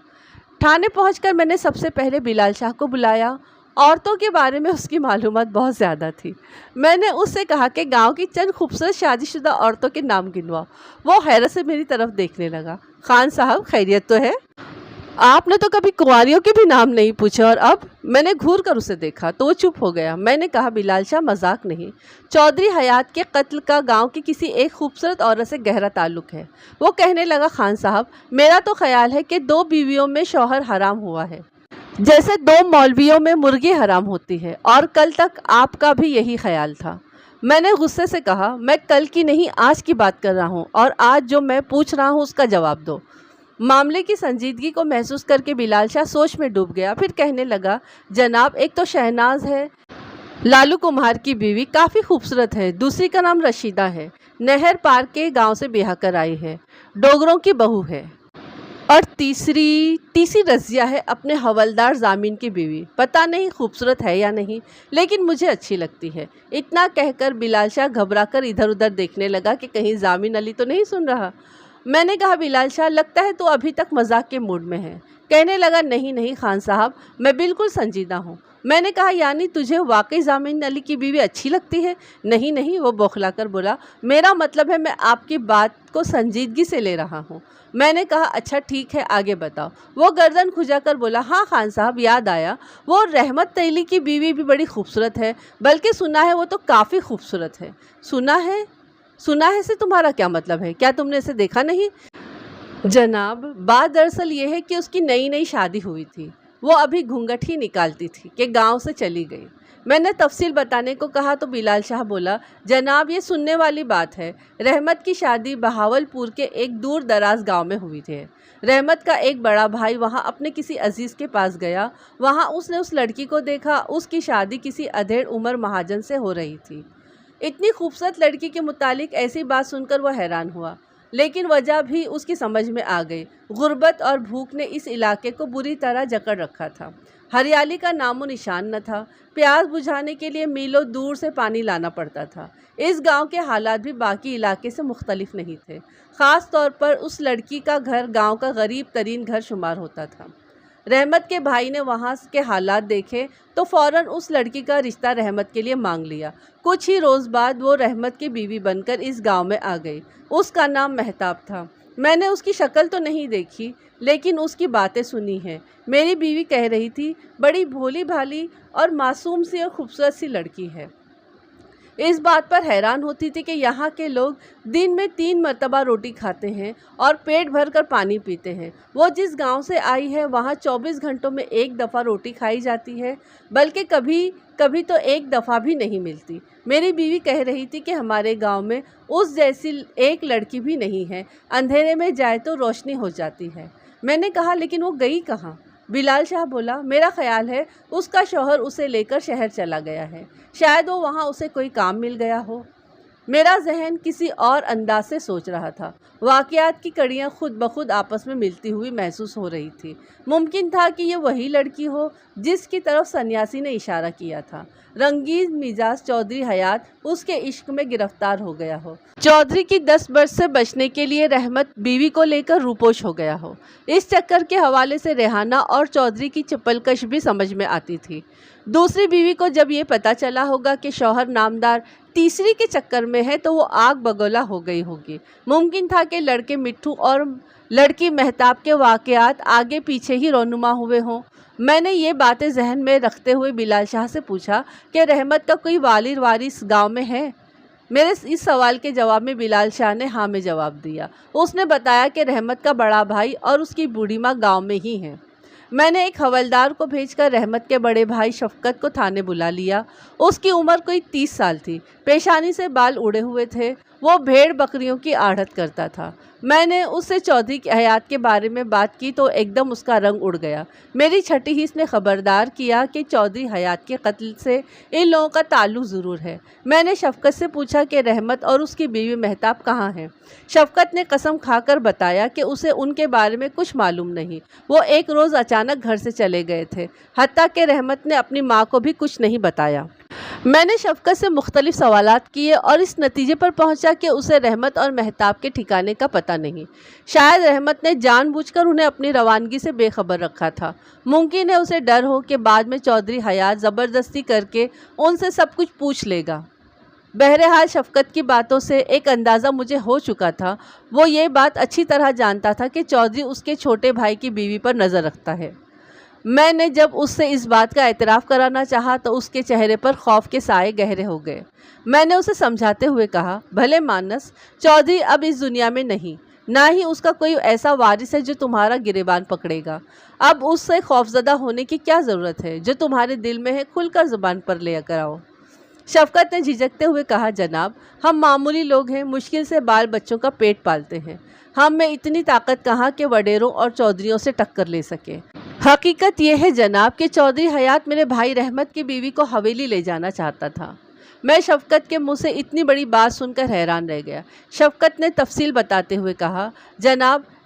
تھانے پہنچ کر میں نے سب سے پہلے بلال شاہ کو بلایا۔ عورتوں کے بارے میں اس کی معلومات بہت زیادہ تھی۔ میں نے اس سے کہا کہ گاؤں کی چند خوبصورت شادی شدہ عورتوں کے نام گنواؤ۔ وہ حیرت سے میری طرف دیکھنے لگا۔ خان صاحب خیریت تو ہے؟ آپ نے تو کبھی کنواریوں کے بھی نام نہیں پوچھے اور اب؟ میں نے گھور کر اسے دیکھا تو وہ چپ ہو گیا۔ میں نے کہا، بلال شاہ مذاق نہیں، چودھری حیات کے قتل کا گاؤں کی کسی ایک خوبصورت عورت سے گہرا تعلق ہے۔ وہ کہنے لگا، خان صاحب میرا تو خیال ہے کہ 2 بیویوں میں شوہر حرام ہوا ہے، جیسے 2 مولویوں میں مرغی حرام ہوتی ہے، اور کل تک آپ کا بھی یہی خیال تھا۔ میں نے غصے سے کہا، میں کل کی نہیں آج کی بات کر رہا ہوں اور آج جو میں پوچھ رہا ہوں اس کا جواب دو۔ معاملے کی سنجیدگی کو محسوس کر کے بلال شاہ سوچ میں ڈوب گیا، پھر کہنے لگا، جناب ایک تو شہناز ہے، لالو کمہار کی بیوی، کافی خوبصورت ہے، دوسری کا نام رشیدہ ہے، نہر پار کے گاؤں سے بیاہ کر آئی ہے، ڈوگروں کی بہو ہے، اور تیسری رضیہ ہے، اپنے حوالدار زامین کی بیوی، پتہ نہیں خوبصورت ہے یا نہیں لیکن مجھے اچھی لگتی ہے۔ اتنا کہہ کر بلال شاہ گھبرا کر ادھر ادھر دیکھنے لگا کہ کہیں زامین علی تو نہیں سن رہا۔ میں نے کہا، بلال شاہ لگتا ہے تو ابھی تک مذاق کے موڈ میں ہے۔ کہنے لگا، نہیں خان صاحب میں بالکل سنجیدہ ہوں، میں نے کہا یعنی تجھے واقعی ضامن علی کی بیوی اچھی لگتی ہے؟ نہیں نہیں، وہ بوکھلا کر بولا، میرا مطلب ہے میں آپ کی بات کو سنجیدگی سے لے رہا ہوں۔ میں نے کہا اچھا ٹھیک ہے، آگے بتاؤ۔ وہ گردن کھجا کر بولا، ہاں خان صاحب، یاد آیا، وہ رحمت تیلی کی بیوی بھی بڑی خوبصورت ہے، بلکہ سنا ہے وہ تو کافی خوبصورت ہے۔ سنا ہے سے تمہارا کیا مطلب ہے؟ کیا تم نے اسے دیکھا نہیں؟ جناب، بات دراصل یہ ہے کہ اس کی نئی نئی شادی ہوئی تھی، وہ ابھی گھونگھٹ ہی نکالتی تھی کہ گاؤں سے چلی گئی۔ میں نے تفصیل بتانے کو کہا تو بلال شاہ بولا، جناب یہ سننے والی بات ہے، رحمت کی شادی بہاول پور کے ایک دور دراز گاؤں میں ہوئی تھی۔ رحمت کا ایک بڑا بھائی وہاں اپنے کسی عزیز کے پاس گیا، وہاں اس نے اس لڑکی کو دیکھا، اس کی شادی کسی ادھیڑ عمر مہاجن سے ہو رہی تھی۔ اتنی خوبصورت لڑکی کے متعلق ایسی بات سن کر وہ حیران ہوا، لیکن وجہ بھی اس کی سمجھ میں آ گئی۔ غربت اور بھوک نے اس علاقے کو بری طرح جکڑ رکھا تھا، ہریالی کا نام و نشان نہ تھا، پیاس بجھانے کے لیے میلوں دور سے پانی لانا پڑتا تھا۔ اس گاؤں کے حالات بھی باقی علاقے سے مختلف نہیں تھے، خاص طور پر اس لڑکی کا گھر گاؤں کا غریب ترین گھر شمار ہوتا تھا۔ رحمت کے بھائی نے وہاں کے حالات دیکھے تو فوراً اس لڑکی کا رشتہ رحمت کے لیے مانگ لیا۔ کچھ ہی روز بعد وہ رحمت کی بیوی بن کر اس گاؤں میں آ گئی۔ اس کا نام مہتاب تھا۔ میں نے اس کی شکل تو نہیں دیکھی، لیکن اس کی باتیں سنی ہیں۔ میری بیوی کہہ رہی تھی، بڑی بھولی بھالی اور معصوم سی اور خوبصورت سی لڑکی ہے۔ اس بات پر حیران ہوتی تھی کہ یہاں کے لوگ دن میں 3 مرتبہ روٹی کھاتے ہیں اور پیٹ بھر کر پانی پیتے ہیں۔ وہ جس گاؤں سے آئی ہے وہاں 24 گھنٹوں میں 1 دفعہ روٹی کھائی جاتی ہے، بلکہ کبھی تو 1 دفعہ بھی نہیں ملتی۔ میری بیوی کہہ رہی تھی کہ ہمارے گاؤں میں اس جیسی ایک لڑکی بھی نہیں ہے، اندھیرے میں جائے تو روشنی ہو جاتی ہے۔ میں نے کہا لیکن وہ گئی کہاں؟ بلال شاہ بولا، میرا خیال ہے اس کا شوہر اسے لے کر شہر چلا گیا ہے، شاید وہ وہاں اسے کوئی کام مل گیا ہو۔ میرا ذہن کسی اور انداز سے سوچ رہا تھا۔ واقعات کی کڑیاں خود بخود آپس میں ملتی ہوئی محسوس ہو رہی تھی۔ ممکن تھا کہ یہ وہی لڑکی ہو جس کی طرف سنیاسی نے اشارہ کیا تھا۔ رنگین مزاج چودھری حیات اس کے عشق میں گرفتار ہو گیا ہو۔ چودھری کی دست برد سے بچنے کے لیے رحمت بیوی کو لے کر روپوش ہو گیا ہو۔ اس چکر کے حوالے سے ریحانہ اور چودھری کی چپل کش بھی سمجھ میں آتی تھی۔ دوسری بیوی کو جب یہ پتہ چلا ہوگا کہ شوہر نامدار تیسری کے چکر میں ہے تو وہ آگ بگولا ہو گئی ہوگی۔ ممکن تھا کہ لڑکے مٹھو اور لڑکی مہتاب کے واقعات آگے پیچھے ہی رونما ہوئے ہوں۔ میں نے یہ باتیں ذہن میں رکھتے ہوئے بلال شاہ سے پوچھا کہ رحمت کا کوئی والد وارث گاؤں میں ہے؟ میرے اس سوال کے جواب میں بلال شاہ نے ہاں میں جواب دیا۔ اس نے بتایا کہ رحمت کا بڑا بھائی اور اس کی بوڑھی ماں گاؤں میں ہی ہیں۔ میں نے ایک حوالدار کو بھیج کر رحمت کے بڑے بھائی شفقت کو تھانے بلا لیا۔ اس کی عمر کوئی 30 سال تھی، پیشانی سے بال اڑے ہوئے تھے، وہ بھیڑ بکریوں کی آڑھت کرتا تھا۔ میں نے اس سے چودھری حیات کے بارے میں بات کی تو ایک دم اس کا رنگ اڑ گیا۔ میری چھٹی حس نے خبردار کیا کہ چودھری حیات کے قتل سے ان لوگوں کا تعلق ضرور ہے۔ میں نے شفقت سے پوچھا کہ رحمت اور اس کی بیوی مہتاب کہاں ہیں؟ شفقت نے قسم کھا کر بتایا کہ اسے ان کے بارے میں کچھ معلوم نہیں، وہ ایک روز اچانک گھر سے چلے گئے تھے، حتیٰ کہ رحمت نے اپنی ماں کو بھی کچھ نہیں بتایا۔ میں نے شفقت سے مختلف سوالات کیے اور اس نتیجے پر پہنچا کہ اسے رحمت اور مہتاب کے ٹھکانے کا پتہ نہیں۔ شاید رحمت نے جان بوجھ کر انہیں اپنی روانگی سے بے خبر رکھا تھا۔ ممکن ہے اسے ڈر ہو کہ بعد میں چودھری حیات زبردستی کر کے ان سے سب کچھ پوچھ لے گا۔ بہرحال شفقت کی باتوں سے ایک اندازہ مجھے ہو چکا تھا۔ وہ یہ بات اچھی طرح جانتا تھا کہ چودھری اس کے چھوٹے بھائی کی بیوی پر نظر رکھتا ہے۔ میں نے جب اس سے اس بات کا اعتراف کرانا چاہا تو اس کے چہرے پر خوف کے سائے گہرے ہو گئے۔ میں نے اسے سمجھاتے ہوئے کہا، بھلے مانس، چودھری اب اس دنیا میں نہیں، نہ ہی اس کا کوئی ایسا وارث ہے جو تمہارا گریبان پکڑے گا۔ اب اس سے خوفزدہ ہونے کی کیا ضرورت ہے؟ جو تمہارے دل میں ہے کھل کر زبان پر لے کر آؤ۔ شفقت نے جھجکتے ہوئے کہا، جناب، ہم معمولی لوگ ہیں، مشکل سے بال بچوں کا پیٹ پالتے ہیں، ہم میں اتنی طاقت کہاں کہ وڈیروں اور چودھریوں سے ٹکر لے سکیں۔ حقیقت یہ ہے جناب کہ چودھری حیات میرے بھائی رحمت کی بیوی کو حویلی لے جانا چاہتا تھا۔ میں شفقت کے منہ سے اتنی بڑی بات سن کر حیران رہ گیا۔ شفقت نے تفصیل بتاتے ہوئے کہا، جناب،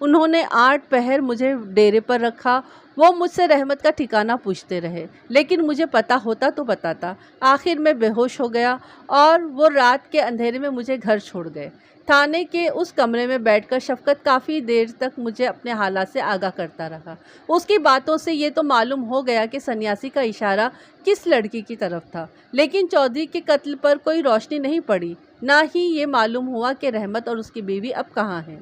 انہوں نے 8 پہر مجھے ڈیرے پر رکھا۔ وہ مجھ سے رحمت کا ٹھکانہ پوچھتے رہے، لیکن مجھے پتہ ہوتا تو بتاتا۔ آخر میں بے ہوش ہو گیا اور وہ رات کے اندھیرے میں مجھے گھر چھوڑ گئے۔ تھانے کے اس کمرے میں بیٹھ کر شفقت کافی دیر تک مجھے اپنے حالات سے آگاہ کرتا رہا۔ اس کی باتوں سے یہ تو معلوم ہو گیا کہ سنیاسی کا اشارہ کس لڑکی کی طرف تھا، لیکن چودھری کے قتل پر کوئی روشنی نہیں پڑی، نہ ہی یہ معلوم ہوا کہ رحمت اور اس کی بیوی اب کہاں ہیں۔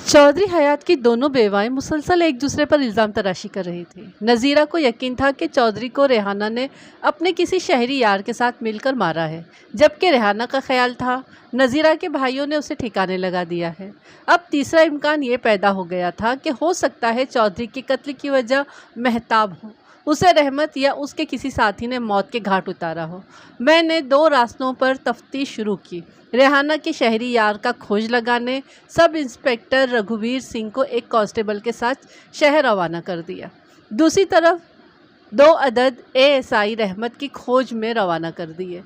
چودھری حیات کی دونوں بیوائیں مسلسل ایک دوسرے پر الزام تراشی کر رہی تھیں۔ نذیرہ کو یقین تھا کہ چودھری کو ریحانہ نے اپنے کسی شہری یار کے ساتھ مل کر مارا ہے، جبکہ ریحانہ کا خیال تھا نذیرہ کے بھائیوں نے اسے ٹھکانے لگا دیا ہے۔ اب تیسرا امکان یہ پیدا ہو گیا تھا کہ ہو سکتا ہے چودھری کے قتل کی وجہ مہتاب ہو، اسے رحمت یا اس کے کسی ساتھی نے موت کے گھاٹ اتارا ہو۔ میں نے 2 راستوں پر تفتیش شروع کی۔ ریحانہ کے شہری یار کا کھوج لگانے سب انسپکٹر رگھویر سنگھ کو ایک کانسٹیبل کے ساتھ شہر روانہ کر دیا۔ دوسری طرف 2 عدد ASI رحمت کی کھوج میں روانہ کر دیے۔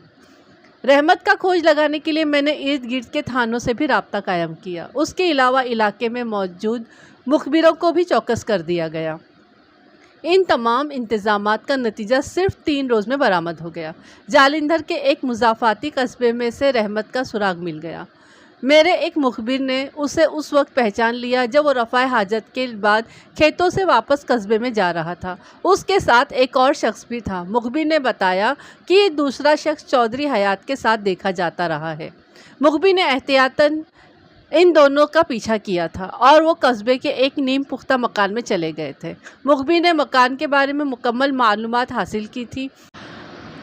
رحمت کا کھوج لگانے کے لیے میں نے ارد گرد کے تھانوں سے بھی رابطہ قائم کیا۔ اس کے علاوہ علاقے میں موجود مخبروں کو بھی چوکس کر دیا گیا۔ ان تمام انتظامات کا نتیجہ صرف 3 روز میں برآمد ہو گیا۔ جالندھر کے ایک مضافاتی قصبے میں سے رحمت کا سراغ مل گیا۔ میرے ایک مخبر نے اسے اس وقت پہچان لیا جب وہ رفع حاجت کے بعد کھیتوں سے واپس قصبے میں جا رہا تھا۔ اس کے ساتھ ایک اور شخص بھی تھا۔ مخبر نے بتایا کہ یہ دوسرا شخص چودھری حیات کے ساتھ دیکھا جاتا رہا ہے۔ مخبر نے احتیاطاً ان دونوں کا پیچھا کیا تھا اور وہ قصبے کے ایک نیم پختہ مکان میں چلے گئے تھے۔ مخبر نے مکان کے بارے میں مکمل معلومات حاصل کی تھی۔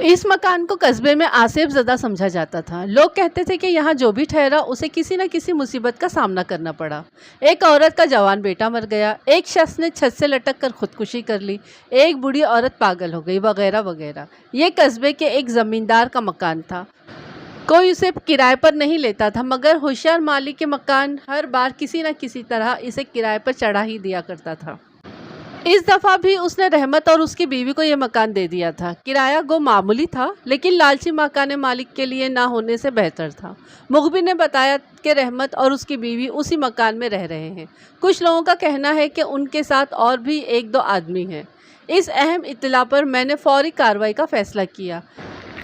اس مکان کو قصبے میں آصف زدہ سمجھا جاتا تھا۔ لوگ کہتے تھے کہ یہاں جو بھی ٹھہرا اسے کسی نہ کسی مصیبت کا سامنا کرنا پڑا۔ ایک عورت کا جوان بیٹا مر گیا، ایک شخص نے چھت سے لٹک کر خودکشی کر لی، ایک بوڑھی عورت پاگل ہو گئی، وغیرہ وغیرہ۔ یہ قصبے کے ایک زمیندار کا مکان تھا۔ کوئی اسے کرائے پر نہیں لیتا تھا، مگر ہوشیار مالک کے مکان ہر بار کسی نہ کسی طرح اسے کرائے پر چڑھا ہی دیا کرتا تھا۔ اس دفعہ بھی اس نے رحمت اور اس کی بیوی کو یہ مکان دے دیا تھا۔ کرایہ گو معمولی تھا، لیکن لالچی مکان مالک کے لیے نہ ہونے سے بہتر تھا۔ مخبر نے بتایا کہ رحمت اور اس کی بیوی اسی مکان میں رہ رہے ہیں۔ کچھ لوگوں کا کہنا ہے کہ ان کے ساتھ اور بھی 1-2 آدمی ہیں۔ اس اہم اطلاع پر میں نے فوری کارروائی کا فیصلہ کیا۔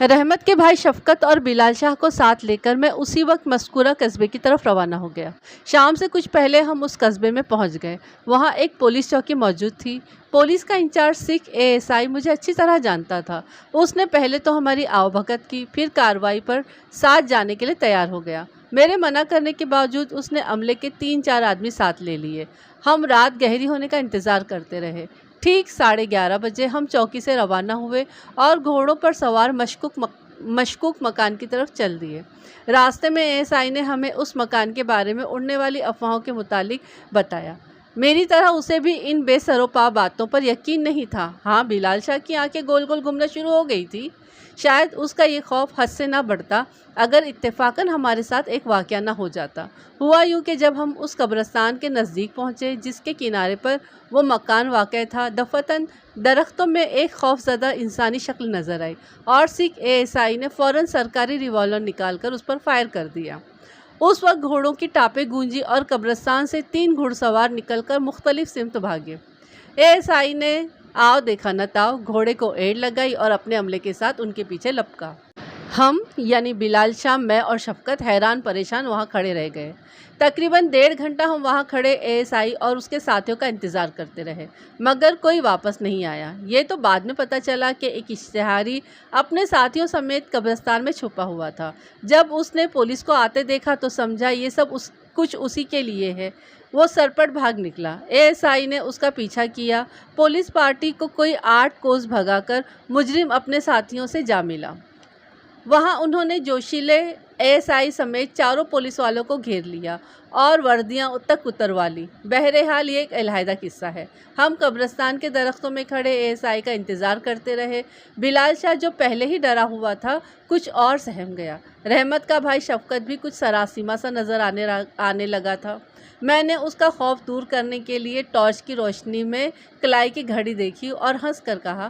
رحمت کے بھائی شفقت اور بلال شاہ کو ساتھ لے کر میں اسی وقت مذکورہ قصبے کی طرف روانہ ہو گیا۔ شام سے کچھ پہلے ہم اس قصبے میں پہنچ گئے۔ وہاں ایک پولیس چوکی موجود تھی۔ پولیس کا انچارج سکھ ASI مجھے اچھی طرح جانتا تھا۔ اس نے پہلے تو ہماری آؤ بھگت کی، پھر کارروائی پر ساتھ جانے کے لیے تیار ہو گیا۔ میرے منع کرنے کے باوجود اس نے عملے کے 3-4 آدمی ساتھ لے لیے۔ ہم رات گہری ہونے کا انتظار کرتے رہے۔ ٹھیک 11:30 بجے ہم چوکی سے روانہ ہوئے اور گھوڑوں پر سوار مشکوک مکان کی طرف چل دیے۔ راستے میں ASI نے ہمیں اس مکان کے بارے میں اڑنے والی افواہوں کے متعلق بتایا۔ میری طرح اسے بھی ان بے سر و پا باتوں پر یقین نہیں تھا۔ ہاں، بلال شاہ کی آنکھیں گول گول گھومنا شروع ہو گئی تھی۔ شاید اس کا یہ خوف حد سے نہ بڑھتا اگر اتفاقاً ہمارے ساتھ ایک واقعہ نہ ہو جاتا۔ ہوا یوں کہ جب ہم اس قبرستان کے نزدیک پہنچے جس کے کنارے پر وہ مکان واقع تھا، دفعتاً درختوں میں ایک خوف زدہ انسانی شکل نظر آئی اور سکھ ASI نے فوراً سرکاری ریوالور نکال کر اس پر فائر کر دیا۔ اس وقت گھوڑوں کی ٹاپیں گونجی اور قبرستان سے 3 گھڑ سوار نکل کر مختلف سمت بھاگے۔ ASI نے آؤ دیکھا نہ تاؤ گھوڑے کو ایڑ لگائی اور اپنے عملے کے ساتھ ان کے پیچھے لپکا۔ ہم یعنی بلال شاہ، میں اور شفقت حیران پریشان وہاں کھڑے رہ گئے۔ تقریباً 1.5 گھنٹہ ہم وہاں کھڑے ASI اور اس کے ساتھیوں کا انتظار کرتے رہے، مگر کوئی واپس نہیں آیا۔ یہ تو بعد میں پتہ چلا کہ ایک اشتہاری اپنے ساتھیوں سمیت قبرستان میں چھپا ہوا تھا۔ جب اس نے پولیس کو آتے دیکھا تو سمجھا یہ سب کچھ اسی کے لیے ہے۔ وہ سرپٹ بھاگ نکلا۔ ASI نے اس کا پیچھا کیا۔ پولیس پارٹی کو کوئی 8 کوس بھگا کر مجرم اپنے ساتھیوں سے جا ملا۔ وہاں انہوں نے جوشیلے ASI سمیت چاروں پولیس والوں کو گھیر لیا اور وردیاں تک اتروا لی۔ بہرحال یہ ایک علیحدہ قصہ ہے۔ ہم قبرستان کے درختوں میں کھڑے ASI کا انتظار کرتے رہے۔ بلال شاہ جو پہلے ہی ڈرا ہوا تھا کچھ اور سہم گیا۔ رحمت کا بھائی شفقت بھی کچھ سراسیمہ سا نظر آنے لگا تھا۔ میں نے اس کا خوف دور کرنے کے لیے ٹارچ کی روشنی میں کلائی کی گھڑی دیکھی اور ہنس کر کہا،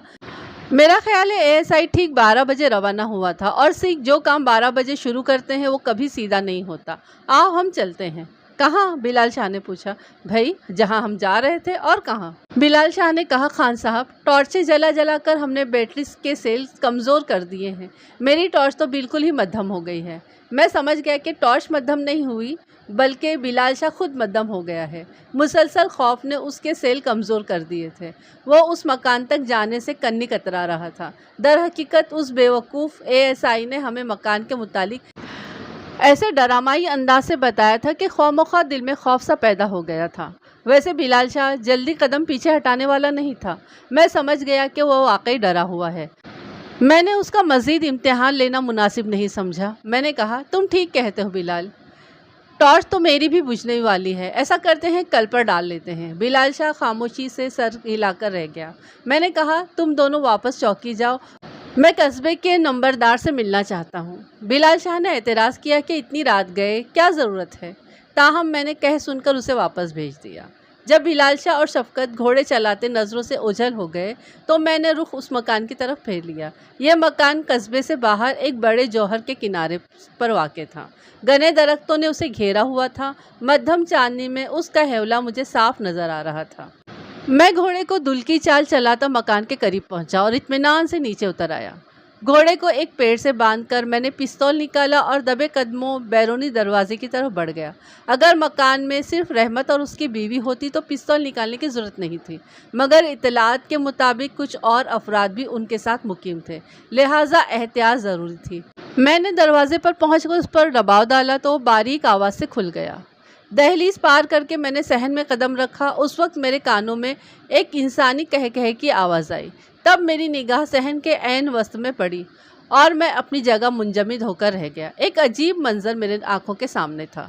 میرا خیال ہے ASI ٹھیک 12 بجے روانہ ہوا تھا اور سکھ جو کام 12 بجے شروع کرتے ہیں وہ کبھی سیدھا نہیں ہوتا۔ آؤ ہم چلتے ہیں۔ کہاں؟ بلال شاہ نے پوچھا۔ بھائی جہاں ہم جا رہے تھے، اور کہاں؟ بلال شاہ نے کہا، خان صاحب ٹارچیں جلا جلا کر ہم نے بیٹری کے سیلز کمزور کر دیے ہیں۔ میری ٹارچ تو بالکل ہی مدھم ہو گئی ہے۔ میں سمجھ گیا کہ ٹارچ مدھم نہیں ہوئی بلکہ بلال شاہ خود مدھم ہو گیا ہے۔ مسلسل خوف نے اس کے سیل کمزور کر دیے تھے۔ وہ اس مکان تک جانے سے کنی کترا رہا تھا۔ در حقیقت اس بیوقوف ASI نے ہمیں مکان کے متعلق ایسے ڈرامائی انداز سے بتایا تھا کہ خواہ مخواہ دل میں خوف سا پیدا ہو گیا تھا۔ ویسے بلال شاہ جلدی قدم پیچھے ہٹانے والا نہیں تھا۔ میں سمجھ گیا کہ وہ واقعی ڈرا ہوا ہے۔ میں نے اس کا مزید امتحان لینا مناسب نہیں سمجھا۔ میں نے کہا، تم ٹھیک کہتے ہو بلال، ٹارچ تو میری بھی بجھنے والی ہے۔ ایسا کرتے ہیں کل پر ڈال لیتے ہیں۔ بلال شاہ خاموشی سے سر ہلا کر رہ گیا۔ میں نے کہا، تم دونوں واپس چوکی جاؤ، میں قصبے کے نمبردار سے ملنا چاہتا ہوں۔ بلال شاہ نے اعتراض کیا کہ اتنی رات گئے کیا ضرورت ہے؟ تاہم میں نے کہہ سن کر اسے واپس بھیج دیا۔ جب بلال شاہ اور شفقت گھوڑے چلاتے نظروں سے اوجھل ہو گئے تو میں نے رخ اس مکان کی طرف پھیر لیا۔ یہ مکان قصبے سے باہر ایک بڑے جوہر کے کنارے پر واقع تھا۔ گھنے درختوں نے اسے گھیرا ہوا تھا۔ مدھم چاندنی میں اس کا ہیولہ مجھے صاف نظر آ رہا تھا۔ میں گھوڑے کو دل کی چال چلاتا مکان کے قریب پہنچا اور اطمینان سے نیچے اتر آیا۔ گھوڑے کو ایک پیڑ سے باندھ کر میں نے پستول نکالا اور دبے قدموں بیرونی دروازے کی طرف بڑھ گیا۔ اگر مکان میں صرف رحمت اور اس کی بیوی ہوتی تو پستول نکالنے کی ضرورت نہیں تھی، مگر اطلاعات کے مطابق کچھ اور افراد بھی ان کے ساتھ مقیم تھے، لہٰذا احتیاط ضروری تھی۔ میں نے دروازے پر پہنچ کر اس پر دباؤ ڈالا تو وہ باریک آواز سے کھل گیا۔ دہلیز پار کر کے میں نے صحن میں قدم رکھا۔ اس وقت میرے کانوں میں ایک انسانی کہہ کی آواز آئی۔ تب میری نگاہ صحن کے عین وسط میں پڑی اور میں اپنی جگہ منجمد ہو کر رہ گیا۔ ایک عجیب منظر میرے آنکھوں کے سامنے تھا۔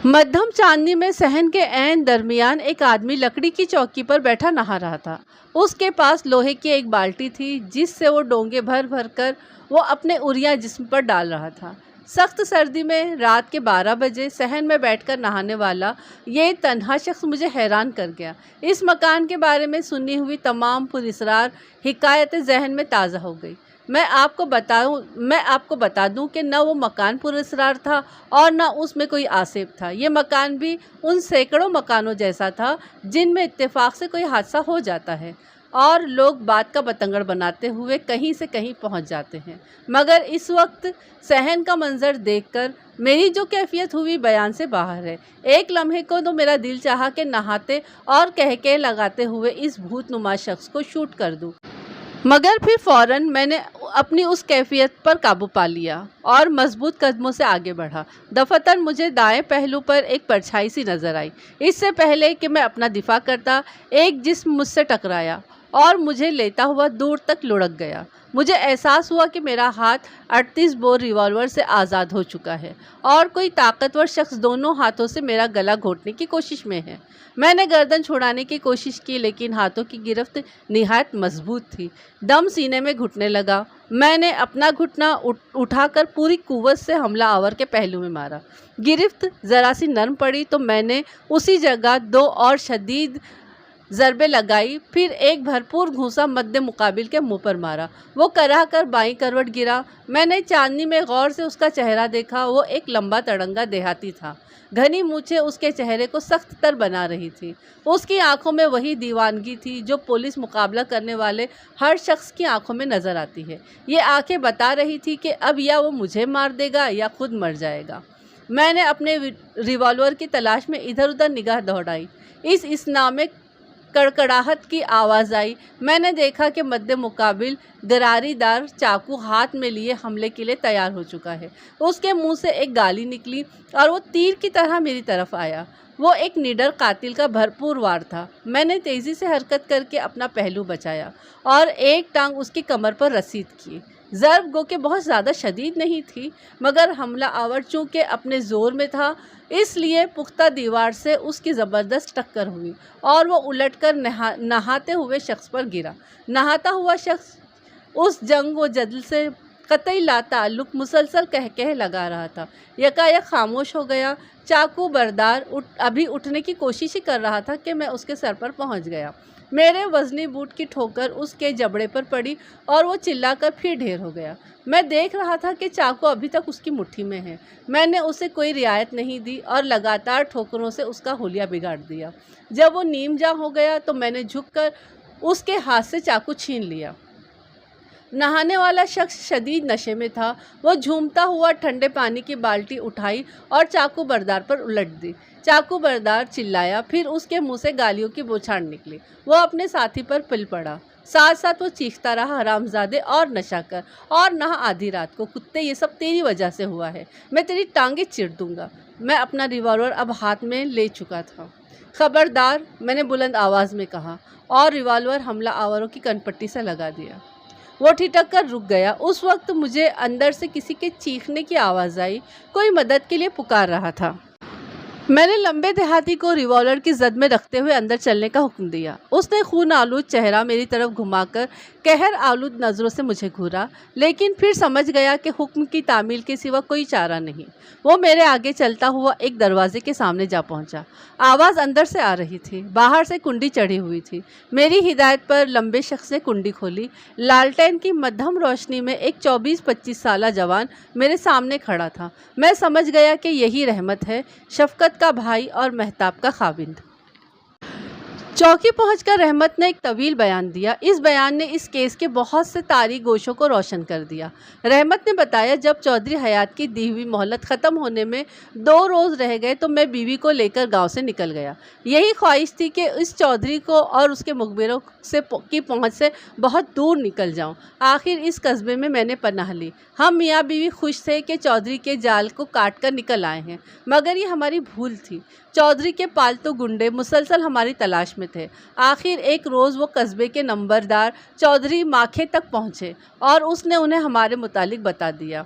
مدھم چاندنی میں صحن کے عین درمیان ایک آدمی لکڑی کی چوکی پر بیٹھا نہا رہا تھا۔ اس کے پاس لوہے کی ایک بالٹی تھی جس سے وہ ڈونگے بھر بھر کر وہ اپنے عریاں جسم پر ڈال رہا تھا۔ سخت سردی میں رات کے 12 بجے صحن میں بیٹھ کر نہانے والا یہ تنہا شخص مجھے حیران کر گیا۔ اس مکان کے بارے میں سنی ہوئی تمام پراسرار حکایتیں ذہن میں تازہ ہو گئی۔ میں آپ کو بتا دوں کہ نہ وہ مکان پراسرار تھا اور نہ اس میں کوئی آسیب تھا۔ یہ مکان بھی ان سینکڑوں مکانوں جیسا تھا جن میں اتفاق سے کوئی حادثہ ہو جاتا ہے اور لوگ بات کا بتنگڑ بناتے ہوئے کہیں سے کہیں پہنچ جاتے ہیں، مگر اس وقت صحن کا منظر دیکھ کر میری جو کیفیت ہوئی بیان سے باہر ہے۔ ایک لمحے کو تو میرا دل چاہا کہ نہاتے اور کہکے لگاتے ہوئے اس بھوت نما شخص کو شوٹ کر دوں، مگر پھر فوراً میں نے اپنی اس کیفیت پر قابو پا لیا اور مضبوط قدموں سے آگے بڑھا۔ دفتراً مجھے دائیں پہلو پر ایک پرچھائی سی نظر آئی۔ اس سے پہلے کہ میں اپنا دفاع کرتا، ایک جسم مجھ سے ٹکرایا اور مجھے لیتا ہوا دور تک لڑک گیا۔ مجھے احساس ہوا کہ میرا ہاتھ 38 بور ریوالور سے آزاد ہو چکا ہے اور کوئی طاقتور شخص دونوں ہاتھوں سے میرا گلا گھونٹنے کی کوشش میں ہے۔ میں نے گردن چھڑانے کی کوشش کی لیکن ہاتھوں کی گرفت نہایت مضبوط تھی۔ دم سینے میں گھٹنے لگا۔ میں نے اپنا گھٹنا اٹھا کر پوری قوت سے حملہ آور کے پہلو میں مارا۔ گرفت ذرا سی نرم پڑی تو میں نے اسی جگہ 2 اور شدید ضربیں لگائی، پھر ایک بھرپور گھوسا مد مقابل کے منہ پر مارا۔ وہ کراہ کر بائیں کروٹ گرا۔ میں نے چاندنی میں غور سے اس کا چہرہ دیکھا۔ وہ ایک لمبا تڑنگا دیہاتی تھا۔ گھنی مونچھیں اس کے چہرے کو سخت تر بنا رہی تھی۔ اس کی آنکھوں میں وہی دیوانگی تھی جو پولیس مقابلہ کرنے والے ہر شخص کی آنکھوں میں نظر آتی ہے۔ یہ آنکھیں بتا رہی تھی کہ اب یا وہ مجھے مار دے گا یا خود مر جائے گا۔ میں نے اپنے ریوالور کی تلاش میں ادھر ادھر نگاہ دوڑائی۔ اس میں کڑکڑاہٹ کی آواز آئی۔ میں نے دیکھا کہ مد مقابل گراری دار چاقو ہاتھ میں لیے حملے کے لیے تیار ہو چکا ہے۔ اس کے منہ سے ایک گالی نکلی اور وہ تیر کی طرح میری طرف آیا۔ وہ ایک نڈر قاتل کا بھرپور وار تھا۔ میں نے تیزی سے حرکت کر کے اپنا پہلو بچایا اور ایک ٹانگ اس کی کمر پر رسید کی۔ ضرب گو کہ بہت زیادہ شدید نہیں تھی، مگر حملہ آور چونکہ اپنے زور میں تھا اس لیے پختہ دیوار سے اس کی زبردست ٹکر ہوئی اور وہ الٹ کر نہاتے ہوئے شخص پر گرا۔ نہاتا ہوا شخص اس جنگ و جدل سے قطعی لا تعلق مسلسل کہہ لگا رہا تھا۔ یکایک خاموش ہو گیا۔ چاقو بردار ابھی اٹھنے کی کوشش ہی کر رہا تھا کہ میں اس کے سر پر پہنچ گیا۔ میرے وزنی بوٹ کی ٹھوکر اس کے جبڑے پر پڑی اور وہ چلا کر پھر ڈھیر ہو گیا۔ میں دیکھ رہا تھا کہ چاقو ابھی تک اس کی مٹھی میں ہے۔ میں نے اسے کوئی رعایت نہیں دی اور لگاتار ٹھوکروں سے اس کا حلیہ بگاڑ دیا۔ جب وہ نیم جاں ہو گیا تو میں نے جھک کر اس کے ہاتھ سے چاقو چھین لیا۔ نہانے والا شخص شدید نشے میں تھا۔ وہ جھومتا ہوا ٹھنڈے پانی کی بالٹی اٹھائی اور چاقو بردار پر الٹ دی۔ چاقو بردار چلایا، پھر اس کے منہ سے گالیوں کی بوچھاڑ نکلی۔ وہ اپنے ساتھی پر پل پڑا۔ ساتھ ساتھ وہ چیختا رہا، حرامزادے اور نشہ کر اور نہ آدھی رات کو، کتے یہ سب تیری وجہ سے ہوا ہے، میں تیری ٹانگیں چیر دوں گا۔ میں اپنا ریوالور اب ہاتھ میں لے چکا تھا۔ خبردار، میں نے بلند آواز میں کہا اور ریوالور حملہ آوروں کی کنپٹی سے لگا دیا۔ وہ ٹھٹک کر رک گیا۔ اس وقت مجھے اندر سے کسی کے چیخنے کی آواز آئی، کوئی مدد کے لیے پکار رہا تھا۔ میں نے لمبے دیہاتی کو ریوالور کی زد میں رکھتے ہوئے اندر چلنے کا حکم دیا۔ اس نے خون آلود چہرہ میری طرف گھما کر قہر آلود نظروں سے مجھے گھورا، لیکن پھر سمجھ گیا کہ حکم کی تعمیل کے سوا کوئی چارہ نہیں۔ وہ میرے آگے چلتا ہوا ایک دروازے کے سامنے جا پہنچا۔ آواز اندر سے آ رہی تھی، باہر سے کنڈی چڑھی ہوئی تھی۔ میری ہدایت پر لمبے شخص نے کنڈی کھولی۔ لالٹین کی مدھم روشنی میں ایک 24-25 سالہ جوان میرے سامنے کھڑا تھا۔ میں سمجھ گیا کہ یہی رحمت ہے، شفقت کا بھائی اور مہتاب کا خاوند۔ چوکی پہنچ کر رحمت نے ایک طویل بیان دیا۔ اس بیان نے اس کیس کے بہت سے تاریک گوشوں کو روشن کر دیا۔ رحمت نے بتایا، جب چودھری حیات کی دی ہوئی مہلت ختم ہونے میں 2 روز رہ گئے تو میں بیوی کو لے کر گاؤں سے نکل گیا۔ یہی خواہش تھی کہ اس چودھری کو اور اس کے مخبروں کی پہنچ سے بہت دور نکل جاؤں۔ آخر اس قصبے میں نے پناہ لی۔ ہم میاں بیوی خوش تھے کہ چودھری کے جال کو کاٹ کر نکل آئے ہیں، مگر یہ ہماری بھول تھی۔ چودھری کے پالتو گنڈے مسلسل ہماری تلاش میں تھے۔ آخر ایک روز وہ قصبے کے نمبردار چودھری ماکھے تک پہنچے اور اس نے انہیں ہمارے متعلق بتا دیا۔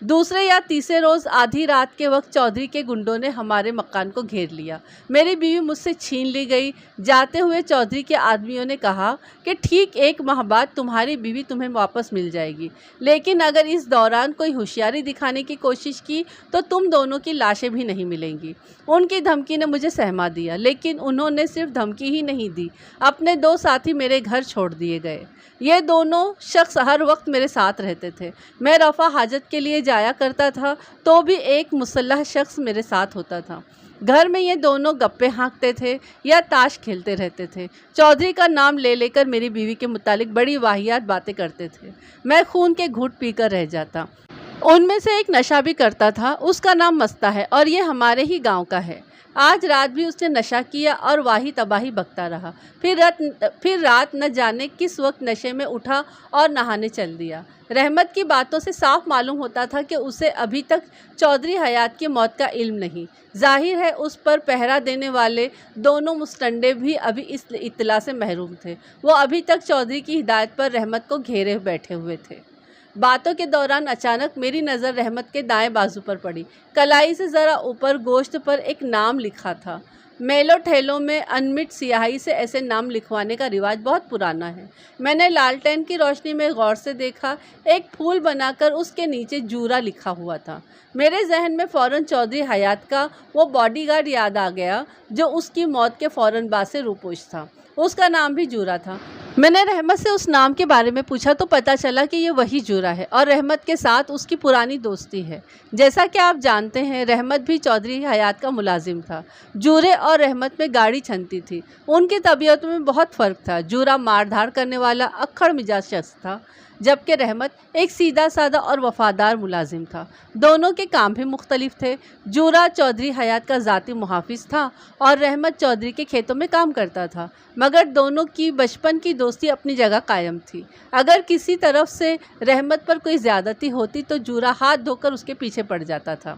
دوسرے یا تیسرے روز آدھی رات کے وقت چودھری کے گنڈوں نے ہمارے مکان کو گھیر لیا۔ میری بیوی مجھ سے چھین لی گئی۔ جاتے ہوئے چودھری کے آدمیوں نے کہا کہ ٹھیک 1 ماہ بعد تمہاری بیوی تمہیں واپس مل جائے گی، لیکن اگر اس دوران کوئی ہوشیاری دکھانے کی کوشش کی تو تم دونوں کی لاشیں بھی نہیں ملیں گی۔ ان کی دھمکی نے مجھے سہما دیا، لیکن انہوں نے صرف دھمکی ہی نہیں دی، اپنے 2 ساتھی میرے گھر چھوڑ دیے گئے۔ یہ دونوں شخص ہر وقت میرے ساتھ رہتے تھے۔ میں رفع حاجت کے لیے جایا کرتا تھا تو بھی ایک مسلح شخص میرے ساتھ ہوتا تھا۔ گھر میں یہ دونوں گپے ہانکتے تھے یا تاش کھیلتے رہتے تھے۔ چودھری کا نام لے لے کر میری بیوی کے متعلق بڑی واہیات باتیں کرتے تھے۔ میں خون کے گھونٹ پی کر رہ جاتا۔ ان میں سے ایک نشہ بھی کرتا تھا، اس کا نام مستہ ہے اور یہ ہمارے ہی گاؤں کا ہے۔ آج رات بھی اس نے نشہ کیا اور واہی تباہی بکتا رہا۔ پھر رات نہ جانے کس وقت نشے میں اٹھا اور نہانے چل دیا۔ رحمت کی باتوں سے صاف معلوم ہوتا تھا کہ اسے ابھی تک چودھری حیات کی موت کا علم نہیں۔ ظاہر ہے اس پر پہرا دینے والے دونوں مستنڈے بھی ابھی اس اطلاع سے محروم تھے۔ وہ ابھی تک چودھری کی ہدایت پر رحمت کو گھیرے بیٹھے ہوئے تھے۔ باتوں کے دوران اچانک میری نظر رحمت کے دائیں بازو پر پڑی۔ کلائی سے ذرا اوپر گوشت پر ایک نام لکھا تھا۔ میلوں ٹھیلوں میں انمٹ سیاہی سے ایسے نام لکھوانے کا رواج بہت پرانا ہے۔ میں نے لالٹین کی روشنی میں غور سے دیکھا، ایک پھول بنا کر اس کے نیچے جورا لکھا ہوا تھا۔ میرے ذہن میں فوراً چودھری حیات کا وہ باڈی گارڈ یاد آ گیا جو اس کی موت کے فوراً بعد سے روپوش تھا۔ اس کا نام بھی جورا تھا۔ میں نے رحمت سے اس نام کے بارے میں پوچھا تو پتہ چلا کہ یہ وہی جورا ہے اور رحمت کے ساتھ اس کی پرانی دوستی ہے۔ جیسا کہ آپ جانتے ہیں، رحمت بھی چودھری حیات کا ملازم تھا۔ جورے اور رحمت میں گاڑی چھنتی تھی۔ ان کی طبیعتوں میں بہت فرق تھا۔ جورا مار دھاڑ کرنے والا اکھڑ مزاج شخص تھا، جبکہ رحمت ایک سیدھا سادہ اور وفادار ملازم تھا۔ دونوں کے کام بھی مختلف تھے۔ جورا چودھری حیات کا ذاتی محافظ تھا اور رحمت چودھری کے کھیتوں میں کام کرتا تھا، مگر دونوں کی بچپن کی دوستی اپنی جگہ قائم تھی۔ اگر کسی طرف سے رحمت پر کوئی زیادتی ہوتی تو جورا ہاتھ دھو کر اس کے پیچھے پڑ جاتا تھا۔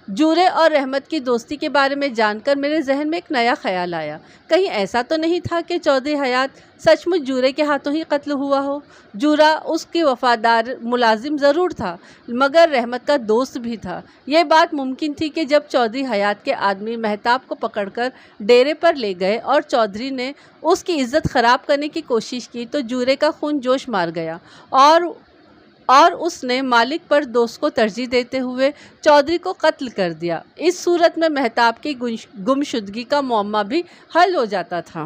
جورے اور رحمت کی دوستی کے بارے میں جان کر میرے ذہن میں ایک نیا خیال آیا۔ کہیں ایسا تو نہیں تھا کہ چودھری حیات سچ مچ جورے کے ہاتھوں ہی قتل ہوا ہو؟ جورا اس کی وفادار ملازم ضرور تھا، مگر رحمت کا دوست بھی تھا۔ یہ بات ممکن تھی کہ جب چودھری حیات کے آدمی مہتاب کو پکڑ کر ڈیرے پر لے گئے اور چودھری نے اس کی عزت خراب کرنے کی کوشش کی تو جورے کا خون جوش مار گیا اور اس نے مالک پر دوست کو ترجیح دیتے ہوئے چودھری کو قتل کر دیا۔ اس صورت میں مہتاب کی گمشدگی کا معمہ بھی حل ہو جاتا تھا۔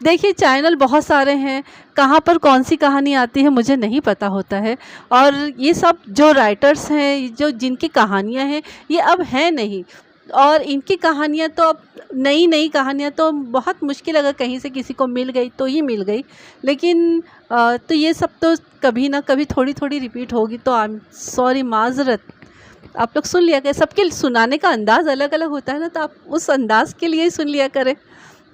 دیکھیے چینل بہت سارے ہیں، کہاں پر کون سی کہانی آتی ہے مجھے نہیں پتہ ہوتا ہے، اور یہ سب جو رائٹرز ہیں، جو جن کی کہانیاں ہیں، یہ اب ہیں نہیں، اور ان کی کہانیاں تو اب نئی کہانیاں تو بہت مشکل، اگر کہیں سے کسی کو مل گئی تو ہی مل گئی، لیکن تو یہ سب تو کبھی نہ کبھی تھوڑی تھوڑی ریپیٹ ہوگی، تو آئی ایم سوری، معذرت، آپ لوگ سن لیا کریں، سب کے سنانے کا انداز الگ الگ ہوتا ہے نا، تو آپ اس انداز کے لیے ہی سن لیا کریں۔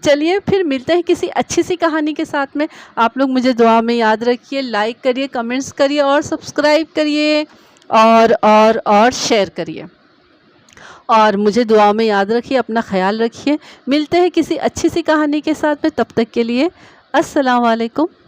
چلیے پھر ملتے ہیں کسی اچھی سی کہانی کے ساتھ میں، آپ لوگ مجھے دعا میں یاد رکھیے، لائک کریے، کمنٹس کریے، اور سبسکرائب کریے، اور شیئر کریے، اور مجھے دعا میں یاد رکھیے، اپنا خیال رکھیے، ملتے ہیں کسی اچھی سی کہانی کے ساتھ میں، تب تک کے لیے السلام علیکم۔